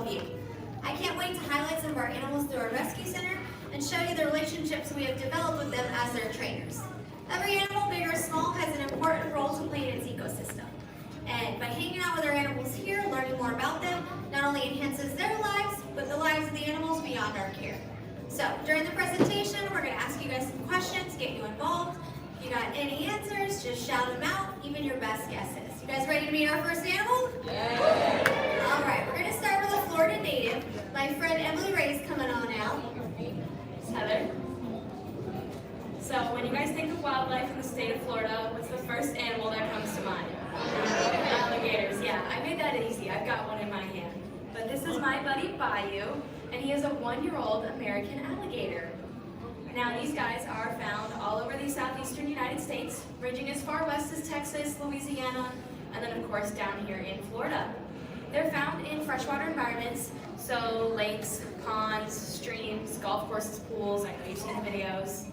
of you. I can't wait to highlight some of our animals through our rescue center and show you the relationships we have developed with them as their trainers. Every animal, big or small, has an important role to play in its ecosystem. And by hanging out with our animals here, learning more about them, not only enhances their lives, but the lives of the animals beyond our care. So, during the presentation, we're going to ask you guys some questions, get you involved. If you got any answers, just shout them out, even your best guesses. You guys ready to meet our first animal? Yeah! All right, we're going to start with a Florida native. My friend Emily Ray's coming on out. Heather. So, when you guys think of wildlife in the state of Florida, what's the first animal that comes to mind? Alligators. Yeah, I made that easy. I've got one in my hand. But this is my buddy Bayou, and he is a 1-year-old American alligator. Now, these guys are found all over the southeastern United States, ranging as far west as Texas, Louisiana, and then of course down here in Florida. They're found in freshwater environments, so lakes, ponds, streams, golf courses, pools. I know you've seen the videos.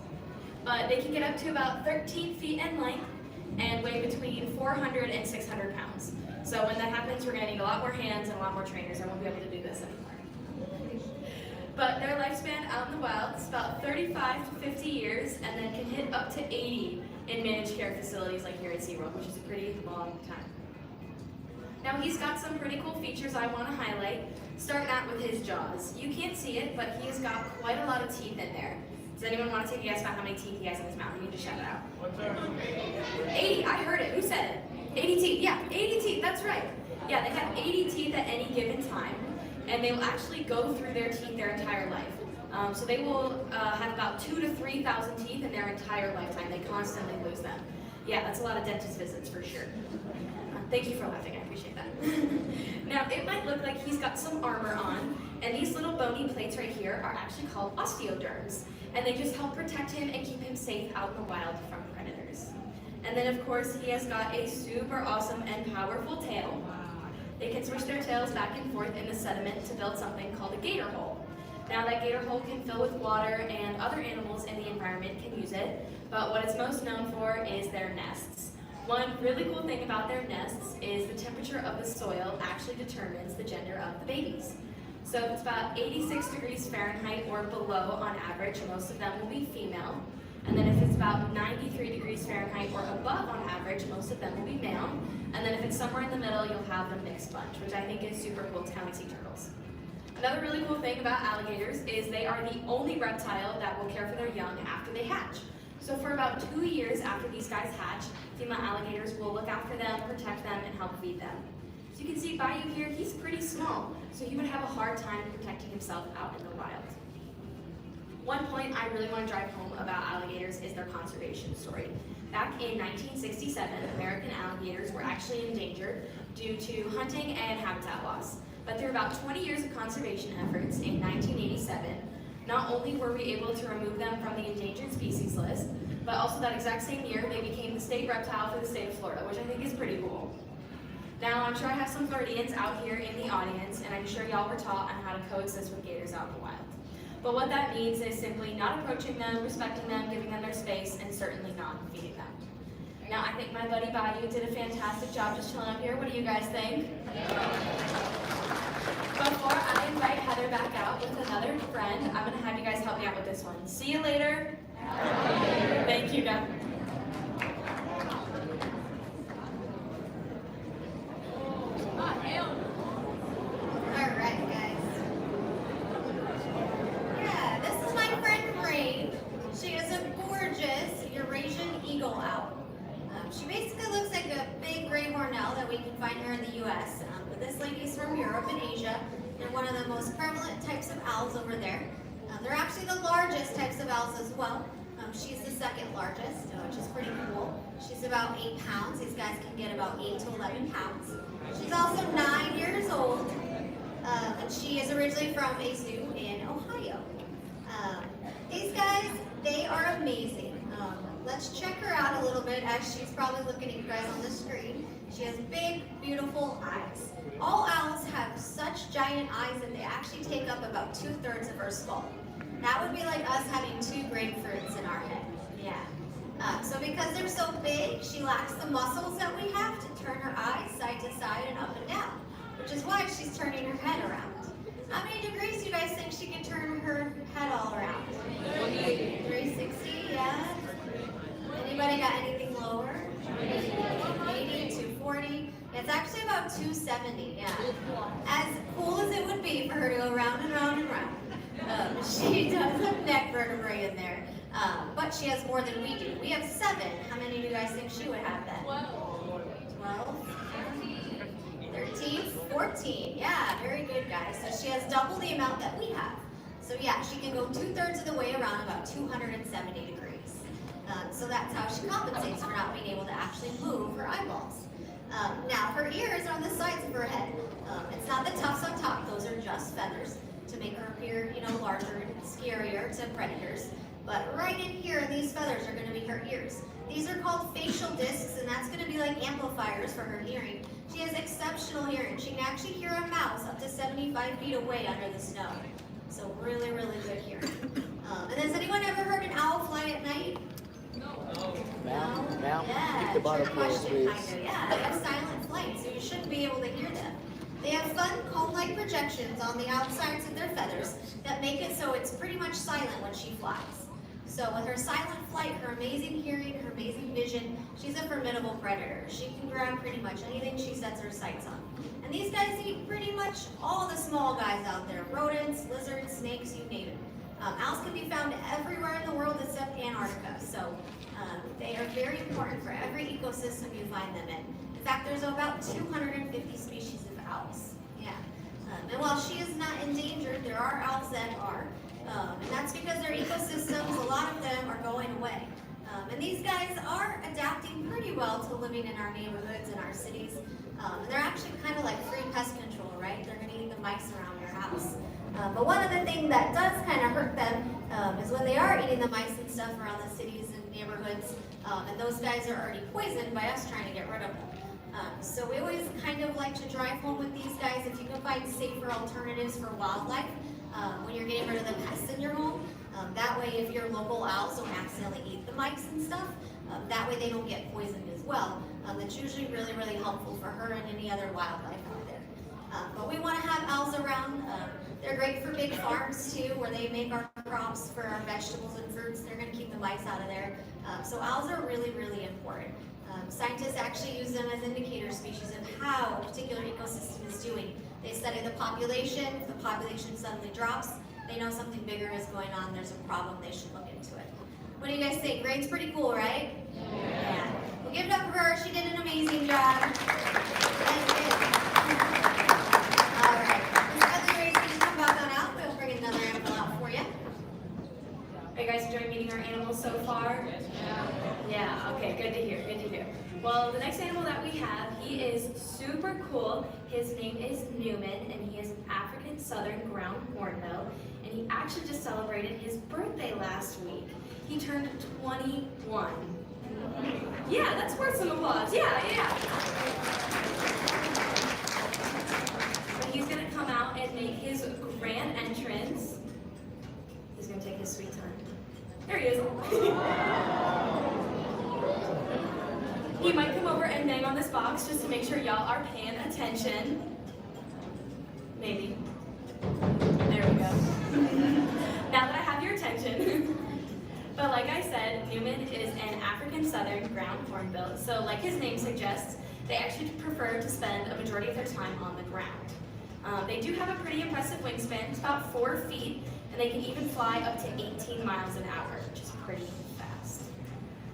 But they can get up to about 13 feet in length and weigh between 400 and 600 pounds. So when that happens, we're going to need a lot more hands and a lot more trainers. I won't be able to do this anymore. But their lifespan out in the wild is about 35 to 50 years, and then can hit up to 80 in managed care facilities like here at SeaWorld, which is a pretty long time. Now he's got some pretty cool features I want to highlight, starting out with his jaws. You can't see it, but he has got quite a lot of teeth in there. Does anyone want to take a guess about how many teeth he has in his mouth? You need to shout it out. 80, I heard it. Who said it? 80 teeth, yeah, 80 teeth, that's right. Yeah, they have 80 teeth at any given time, and they will actually go through their teeth their entire life. So they will have about 2,000 to 3,000 teeth in their entire lifetime. They constantly lose them. Yeah, that's a lot of dentist visits for sure. Thank you for laughing, I appreciate that. Now, it might look like he's got some armor on, and these little bony plates right here are actually called osteoderms, and they just help protect him and keep him safe out in the wild from predators. And then, of course, he has got a super awesome and powerful tail. They can switch their tails back and forth in the sediment to build something called a gator hole. Now, that gator hole can fill with water, and other animals in the environment can use it, but what it's most known for is their nests. One really cool thing about their nests is the temperature of the soil actually determines the gender of the babies. So if it's about 86 degrees Fahrenheit or below on average, most of them will be female. And then if it's about 93 degrees Fahrenheit or above on average, most of them will be male. And then if it's somewhere in the middle, you'll have the mixed bunch, which I think is super cool to how we see turtles. Another really cool thing about alligators is they are the only reptile that will care for their young after they hatch. So for about 2 years after these guys hatch, female alligators will look after them, protect them, and help feed them. So you can see Bayou here, he's pretty small, so he would have a hard time protecting himself out in the wild. One point I really want to drive home about alligators is their conservation story. Back in 1967, American alligators were actually endangered due to hunting and habitat loss. But through about 20 years of conservation efforts in 1987, not only were we able to remove them from the endangered species list, but also that exact same year they became the state reptile for the state of Florida, which I think is pretty cool. Now, I'm sure I have some Floridians out here in the audience, and I'm sure y'all were taught on how to coexist with gators out in the wild. But what that means is simply not approaching them, respecting them, giving them their space, and certainly not feeding them. Now, I think my buddy Bayou did a fantastic job just chilling up here. What do you guys think? Before I invite Heather back out with another friend, I'm going to have you guys help me out with this one. See you later. Thank you, guys. Alright, guys. Yeah, this is my friend Ray. She is a gorgeous Eurasian eagle owl. She basically looks like a big gray hornell that we can find here in the U.S., but this lady's from Europe and Asia, and one of the most prevalent types of owls over there. They're actually the largest types of owls as well. She's the second largest, which is pretty cool. She's about 8 pounds. These guys can get about 8 to 11 pounds. She's also 9 years old, and she is originally from a zoo in Ohio. These guys, they are amazing. Let's check her out a little bit as she's probably looking at you guys on the screen. She has big, beautiful eyes. All owls have such giant eyes that they actually take up about 2/3 of her skull. That would be like us having 2 grapefruits in our head. Yeah. So because they're so big, she lacks the muscles that we have to turn her eyes side to side and up and down, which is why she's turning her head around. many degrees do you guys think she can turn her head all around? 360, yeah. Anybody got anything lower? 80, 240. It's actually about 270, yeah. As cool as it would be for her to go round and round and round. She does have neck vertebrae in there, but she has more than we do. We have 7. How many do you guys think she would have then? 12, 13, 14. Yeah, very good, guys. So she has double the amount that we have. So yeah, she can go 2/3 of the way around about 270 degrees. So that's how she compensates for not being able to actually move her eyeballs. Now, her ears are on the sides of her head. It's not the tufts on top. Those are just feathers to make her appear, larger and scarier to predators. But right in here, these feathers are going to be her ears. These are called facial discs, and that's going to be like amplifiers for her hearing. She has exceptional hearing. She can actually hear a mouse up to 75 feet away under the snow. So really, really good hearing. And has anyone ever heard an owl fly at night? No. Yeah, keep the bottom trick closed, question, please. kind of. Yeah, they have silent flight, so you shouldn't be able to hear them. They have fun cone-like projections on the outsides of their feathers that make it so it's pretty much silent when she flies. So with her silent flight, her amazing hearing, her amazing vision, she's a formidable predator. She can grab pretty much anything she sets her sights on. And these guys eat pretty much all the small guys out there, rodents, lizards, snakes, you name it. Owls can be found everywhere in the world except Antarctica, so they are very important for every ecosystem you find them in. In fact, there's about 250 species of owls. Yeah. And while she is not endangered, there are owls that are. And that's because their ecosystems, a lot of them are going away. And these guys are adapting pretty well to living in our neighborhoods and our cities. They're actually kind of like free pest control, right? They're going to eat the mice around your house. But one of the things that does kind of hurt them is when they are eating the mice and stuff around the cities and neighborhoods, and those guys are already poisoned by us trying to get rid of them. So we always kind of like to drive home with these guys if you can find safer alternatives for wildlife when you're getting rid of the pests in your home. That way, if your local owls don't accidentally eat the mice and stuff, that way they don't get poisoned as well. That's usually really, really helpful for her and any other wildlife out there. But we want to have owls around. They're great for big farms too, where they make our crops for our vegetables and fruits. They're going to keep the mice out of there. So owls are really, really important. Scientists actually use them as indicator species of how a particular ecosystem is doing. They study the population. If the population suddenly drops, they know something bigger is going on. There's a problem. They should look into it. What do you guys think? Rain's pretty cool, right? Yeah. Well, give it up for her. She did an amazing job. All right. Miss Heather, can you come back on out? We'll bring another animal out for you. Are you guys enjoying meeting our animals so far? Yeah, okay, good to hear, good to hear. Well, the next animal that we have, he is super cool. His name is Newman, and he is an African Southern ground hornbill, and he actually just celebrated his birthday last week. He turned 21. Yeah, that's worth some applause. Yeah. But he's gonna come out and make his grand entrance. He's gonna take his sweet time. There he is. He might come over and bang on this box just to make sure y'all are paying attention. Maybe. There we go. Now that I have your attention. But like I said, Newman is an African Southern ground hornbill. So like his name suggests, they actually prefer to spend a majority of their time on the ground. They do have a pretty impressive wingspan. It's about 4 feet, and they can even fly up to 18 miles an hour, which is pretty fast.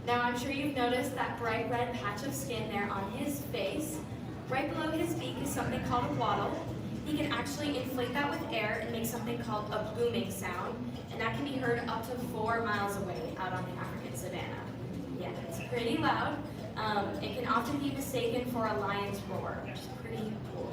Now I'm sure you've noticed that bright red patch of skin there on his face. Right below his beak is something called a wattle. He can actually inflate that with air and make something called a booming sound, and that can be heard up to 4 miles away out on the African savanna. Yeah, it's pretty loud. It can often be mistaken for a lion's roar, which is pretty cool.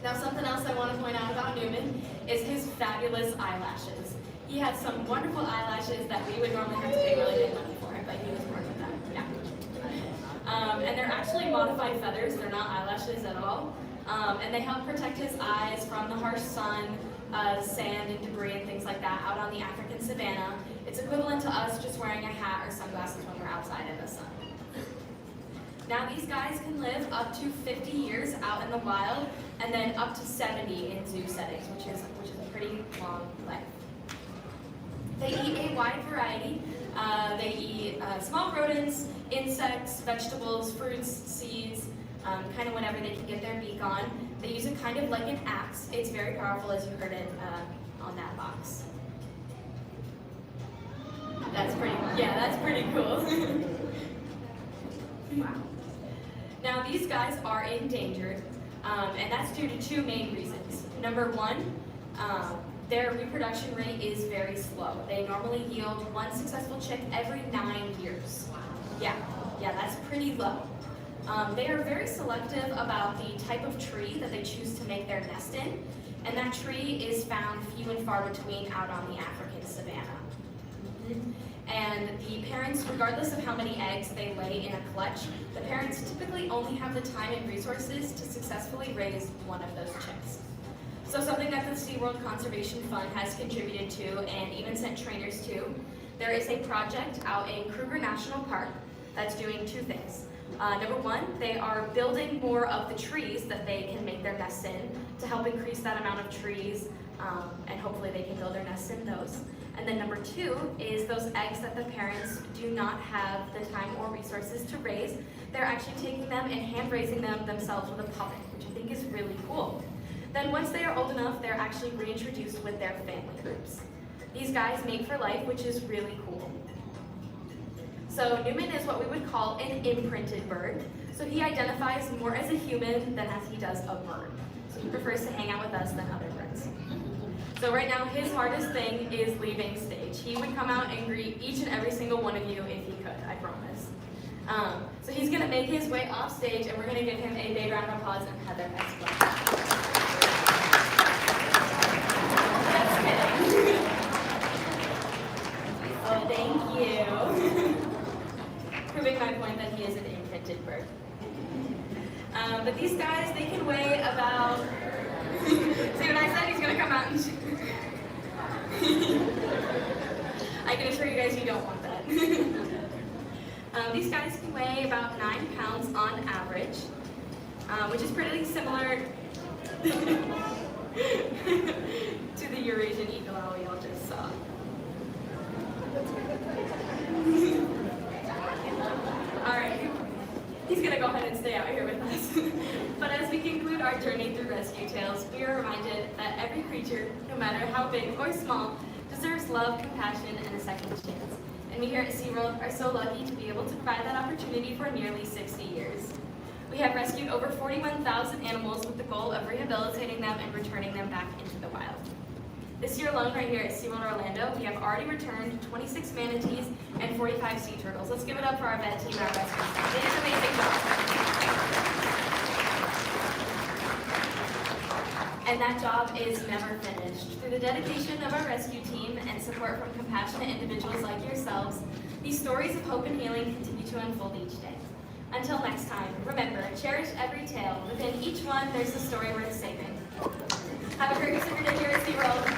Now something else I want to point out about Newman is his fabulous eyelashes. He has some wonderful eyelashes that we would normally have to pay really big money for, but he was born with that. Yeah. And they're actually modified feathers. They're not eyelashes at all. And they help protect his eyes from the harsh sun, sand and debris and things like that out on the African savanna. It's equivalent to us just wearing a hat or sunglasses when we're outside in the sun. Now these guys can live up to 50 years out in the wild, and then up to 70 in zoo settings, which is a pretty long life. They eat a wide variety. They eat small rodents, insects, vegetables, fruits, seeds, kind of whatever they can get their beak on. They use it kind of like an axe. It's very powerful, as you heard it on that box. That's pretty cool. Wow. Now these guys are endangered, and that's due to two main reasons. Number one, their reproduction rate is very slow. They normally yield one successful chick every 9 years. Yeah, that's pretty low. They are very selective about the type of tree that they choose to make their nest in, and that tree is found few and far between out on the African savanna. And the parents, regardless of how many eggs they lay in a clutch, the parents typically only have the time and resources to successfully raise one of those chicks. So something that the SeaWorld Conservation Fund has contributed to and even sent trainers to, there is a project out in Kruger National Park that's doing two things. Number one, they are building more of the trees that they can make their nests in to help increase that amount of trees, and hopefully they can build their nests in those. And then number two is those eggs that the parents do not have the time or resources to raise, they're actually taking them and hand raising them themselves with a puppet, which I think is really cool. Then once they are old enough, they're actually reintroduced with their family groups. These guys mate for life, which is really cool. So Newman is what we would call an imprinted bird. So he identifies more as a human than as he does a bird. So he prefers to hang out with us than other birds. So right now, his hardest thing is leaving stage. He would come out and greet each and every single one of you if he could, I promise. So he's gonna make his way off stage, and we're gonna give him a big round of applause and Heather as well. Oh, thank you. Proving my point that he is an imprinted bird. But these guys, they can weigh about, see what I said? He's gonna come out and I can assure you guys you don't want that. These guys can weigh about 9 pounds on average, which is pretty similar to the Eurasian eagle owl we all just saw. Alright, he's gonna go ahead and stay out here with us. But as we conclude our journey through Rescue Tales, we are reminded that every creature, no matter how big or small, deserves love, compassion, and a second chance. And we here at SeaWorld are so lucky to be able to provide that opportunity for nearly 60 years. We have rescued over 41,000 animals with the goal of rehabilitating them and returning them back into the wild. This year alone, right here at SeaWorld Orlando, we have already returned 26 manatees and 45 sea turtles. Let's give it up for our vet team and our rescue staff. They did an amazing job. And that job is never finished. Through the dedication of our rescue team and support from compassionate individuals like yourselves, these stories of hope and healing continue to unfold each day. Until next time, remember, cherish every tale. Within each one, there's a story worth saving. Have a great rest of your day here at SeaWorld.